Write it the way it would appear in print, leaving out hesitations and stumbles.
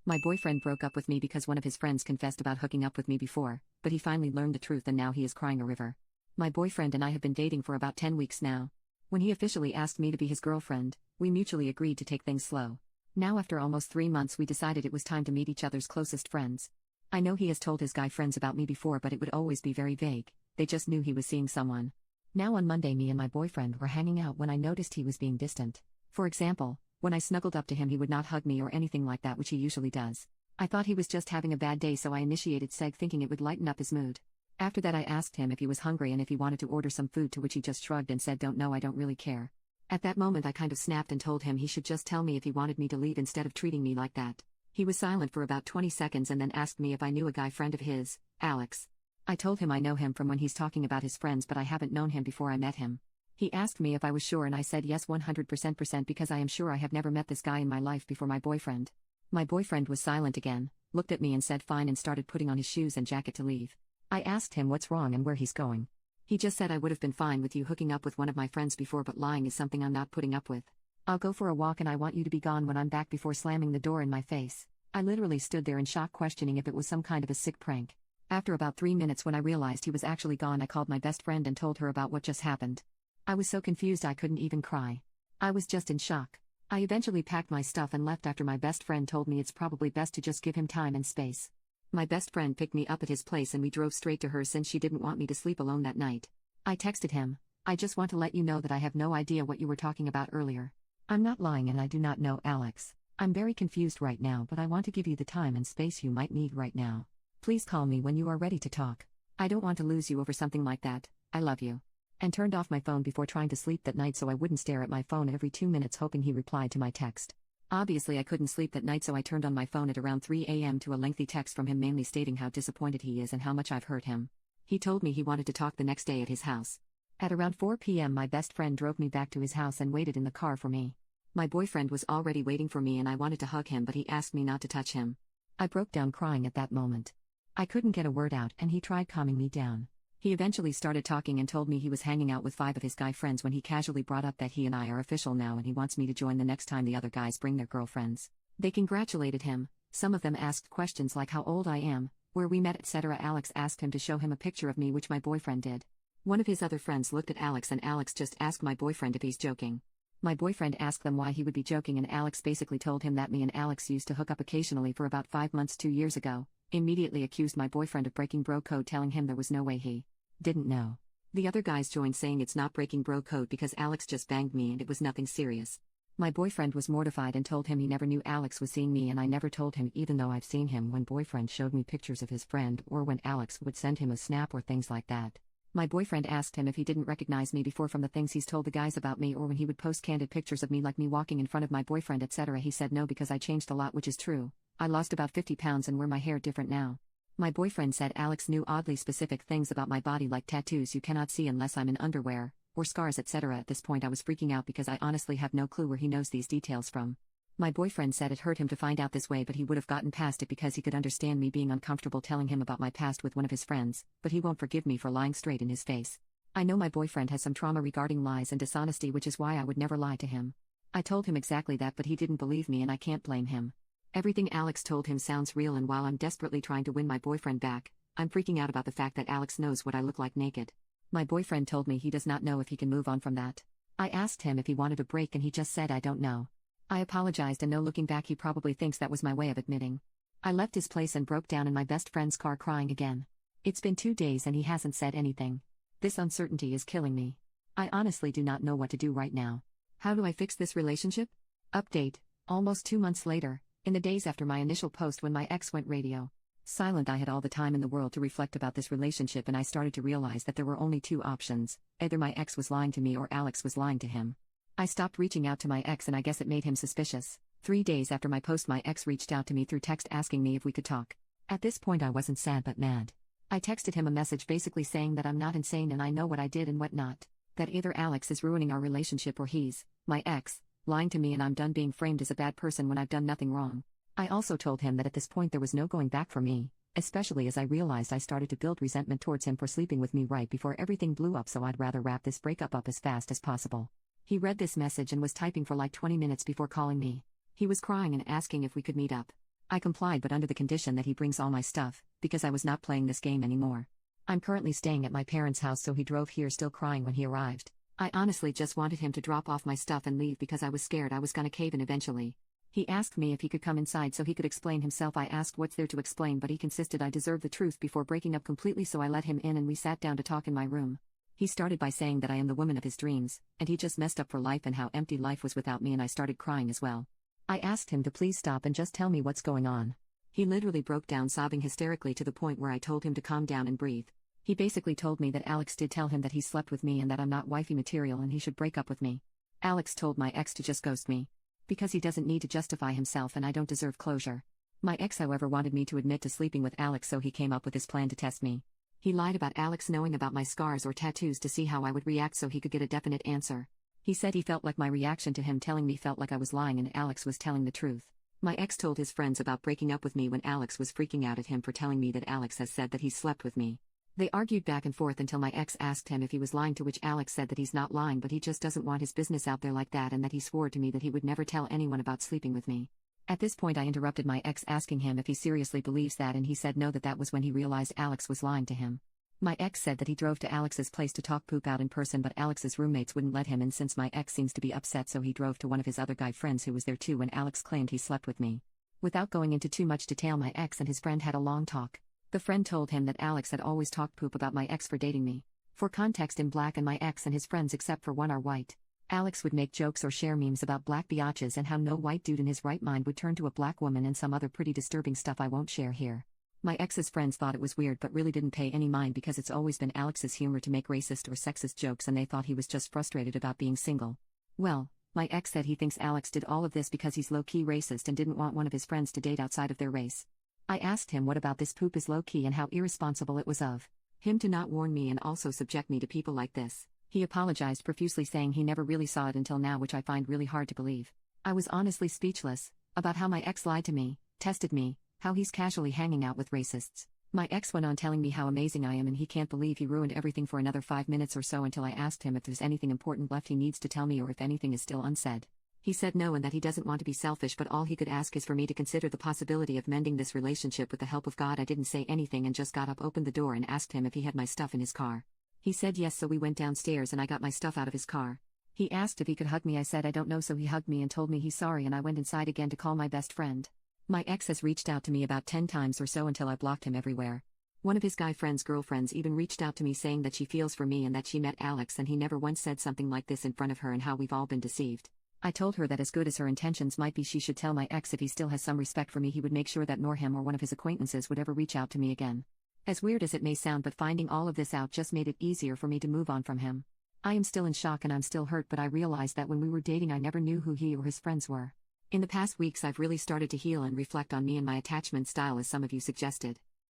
My boyfriend broke up with me because one of his friends confessed about hooking up with me before, but he finally learned the truth and now he is crying a river. My boyfriend and I have been dating for about 10 weeks now. When he officially asked me to be his girlfriend, we mutually agreed to take things slow. Now after almost 3 months we decided it was time to meet each other's closest friends. I know he has told his guy friends about me before, but it would always be very vague. They just knew he was seeing someone. Now on Monday me and my boyfriend were hanging out when I noticed he was being distant. For example, when I snuggled up to him he would not hug me or anything like that, which he usually does. I thought he was just having a bad day, so I initiated seg thinking it would lighten up his mood. After that I asked him if he was hungry and if he wanted to order some food, to which he just shrugged and said don't know, I don't really care. At that moment I kind of snapped and told him he should just tell me if he wanted me to leave instead of treating me like that. He was silent for about 20 seconds and then asked me if I knew a guy friend of his, Alex. I told him I know him from when he's talking about his friends, but I haven't known him before I met him. He asked me if I was sure and I said yes 100% because I am sure I have never met this guy in my life before my boyfriend. My boyfriend was silent again, looked at me and said fine and started putting on his shoes and jacket to leave. I asked him what's wrong and where he's going. He just said I would have been fine with you hooking up with one of my friends before, but lying is something I'm not putting up with. I'll go for a walk and I want you to be gone when I'm back, before slamming the door in my face. I literally stood there in shock, questioning if it was some kind of a sick prank. After about 3 minutes, when I realized he was actually gone, I called my best friend and told her about what just happened. I was so confused I couldn't even cry. I was just in shock. I eventually packed my stuff and left after my best friend told me it's probably best to just give him time and space. My best friend picked me up at his place and we drove straight to her since she didn't want me to sleep alone that night. I texted him, I just want to let you know that I have no idea what you were talking about earlier. I'm not lying and I do not know Alex. I'm very confused right now, but I want to give you the time and space you might need right now. Please call me when you are ready to talk. I don't want to lose you over something like that. I love you. And turned off my phone before trying to sleep that night so I wouldn't stare at my phone every 2 minutes, hoping he replied to my text. Obviously I couldn't sleep that night, so I turned on my phone at around 3 a.m. to a lengthy text from him, mainly stating how disappointed he is and how much I've hurt him. He told me he wanted to talk the next day at his house. At around 4 p.m. my best friend drove me back to his house and waited in the car for me. My boyfriend was already waiting for me and I wanted to hug him, but he asked me not to touch him. I broke down crying at that moment. I couldn't get a word out and he tried calming me down. He eventually started talking and told me he was hanging out with 5 of his guy friends when he casually brought up that he and I are official now and he wants me to join the next time the other guys bring their girlfriends. They congratulated him. Some of them asked questions like how old I am, where we met, etc. Alex asked him to show him a picture of me, which my boyfriend did. One of his other friends looked at Alex and Alex just asked my boyfriend if he's joking. My boyfriend asked them why he would be joking and Alex basically told him that me and Alex used to hook up occasionally for about 5 months 2 years ago. Immediately accused my boyfriend of breaking bro code, telling him there was no way he didn't know. The other guys joined, saying it's not breaking bro code because Alex just banged me and it was nothing serious. My boyfriend was mortified and told him he never knew Alex was seeing me and I never told him, even though I've seen him when boyfriend showed me pictures of his friend or when Alex would send him a snap or things like that. My boyfriend asked him if he didn't recognize me before from the things he's told the guys about me, or when he would post candid pictures of me like me walking in front of my boyfriend, etc. He said no, because I changed a lot, which is true. I lost about 50 pounds and wear my hair different now. My boyfriend said Alex knew oddly specific things about my body, like tattoos you cannot see unless I'm in underwear, or scars, etc. At this point I was freaking out because I honestly have no clue where he knows these details from. My boyfriend said it hurt him to find out this way, but he would have gotten past it because he could understand me being uncomfortable telling him about my past with one of his friends, but he won't forgive me for lying straight in his face. I know my boyfriend has some trauma regarding lies and dishonesty, which is why I would never lie to him. I told him exactly that, but he didn't believe me and I can't blame him. Everything Alex told him sounds real, and while I'm desperately trying to win my boyfriend back, I'm freaking out about the fact that Alex knows what I look like naked. My boyfriend told me he does not know if he can move on from that. I asked him if he wanted a break and he just said I don't know. I apologized and no, looking back he probably thinks that was my way of admitting. I left his place and broke down in my best friend's car crying again. It's been 2 days and he hasn't said anything. This uncertainty is killing me. I honestly do not know what to do right now. How do I fix this relationship? Update, almost 2 months later. In the days after my initial post when my ex went radio silent, I had all the time in the world to reflect about this relationship, and I started to realize that there were only 2 options. Either my ex was lying to me or Alex was lying to him. I stopped reaching out to my ex and I guess it made him suspicious. 3 days after my post, my ex reached out to me through text asking me if we could talk. At this point I wasn't sad but mad. I texted him a message basically saying that I'm not insane and I know what I did and what not. That either Alex is ruining our relationship or he's, my ex, lying to me, and I'm done being framed as a bad person when I've done nothing wrong. I also told him that at this point there was no going back for me, especially as I realized I started to build resentment towards him for sleeping with me right before everything blew up, so I'd rather wrap this breakup up as fast as possible. He read this message and was typing for like 20 minutes before calling me. He was crying and asking if we could meet up. I complied, but under the condition that he brings all my stuff, because I was not playing this game anymore. I'm currently staying at my parents' house, so he drove here still crying when he arrived. I honestly just wanted him to drop off my stuff and leave because I was scared I was gonna cave in eventually. He asked me if he could come inside so he could explain himself. I asked what's there to explain, but he insisted I deserved the truth before breaking up completely, so I let him in and we sat down to talk in my room. He started by saying that I am the woman of his dreams, and he just messed up for life and how empty life was without me, and I started crying as well. I asked him to please stop and just tell me what's going on. He literally broke down sobbing hysterically to the point where I told him to calm down and breathe. He basically told me that Alex did tell him that he slept with me and that I'm not wifey material and he should break up with me. Alex told my ex to just ghost me. Because he doesn't need to justify himself and I don't deserve closure. My ex, however, wanted me to admit to sleeping with Alex, so he came up with his plan to test me. He lied about Alex knowing about my scars or tattoos to see how I would react so he could get a definite answer. He said he felt like my reaction to him telling me felt like I was lying and Alex was telling the truth. My ex told his friends about breaking up with me when Alex was freaking out at him for telling me that Alex has said that he slept with me. They argued back and forth until my ex asked him if he was lying, to which Alex said that he's not lying, but he just doesn't want his business out there like that, and that he swore to me that he would never tell anyone about sleeping with me. At this point I interrupted my ex asking him if he seriously believes that, and he said no, that was when he realized Alex was lying to him. My ex said that he drove to Alex's place to talk poop out in person, but Alex's roommates wouldn't let him in since my ex seems to be upset, so he drove to one of his other guy friends who was there too when Alex claimed he slept with me. Without going into too much detail, my ex and his friend had a long talk. The friend told him that Alex had always talked poop about my ex for dating me. For context, in black and my ex and his friends except for one are white. Alex would make jokes or share memes about black biatches and how no white dude in his right mind would turn to a black woman and some other pretty disturbing stuff I won't share here. My ex's friends thought it was weird but really didn't pay any mind because it's always been Alex's humor to make racist or sexist jokes, and they thought he was just frustrated about being single. Well, my ex said he thinks Alex did all of this because he's low-key racist and didn't want one of his friends to date outside of their race. I asked him what about this poop is low-key and how irresponsible it was of him to not warn me and also subject me to people like this. He apologized profusely, saying he never really saw it until now, which I find really hard to believe. I was honestly speechless about how my ex lied to me, tested me, how he's casually hanging out with racists. My ex went on telling me how amazing I am and he can't believe he ruined everything for another 5 minutes or so until I asked him if there's anything important left he needs to tell me or if anything is still unsaid. He said no and that he doesn't want to be selfish, but all he could ask is for me to consider the possibility of mending this relationship with the help of God. I didn't say anything and just got up, opened the door and asked him if he had my stuff in his car. He said yes, so we went downstairs and I got my stuff out of his car. He asked if he could hug me. I said I don't know, so he hugged me and told me he's sorry, and I went inside again to call my best friend. My ex has reached out to me about 10 times or so until I blocked him everywhere. One of his guy friend's girlfriends even reached out to me saying that she feels for me and that she met Alex and he never once said something like this in front of her and how we've all been deceived. I told her that as good as her intentions might be, she should tell my ex if he still has some respect for me, he would make sure that nor him or one of his acquaintances would ever reach out to me again. As weird as it may sound, but finding all of this out just made it easier for me to move on from him. I am still in shock and I'm still hurt, but I realized that when we were dating I never knew who he or his friends were. In the past weeks I've really started to heal and reflect on me and my attachment style, as some of you suggested.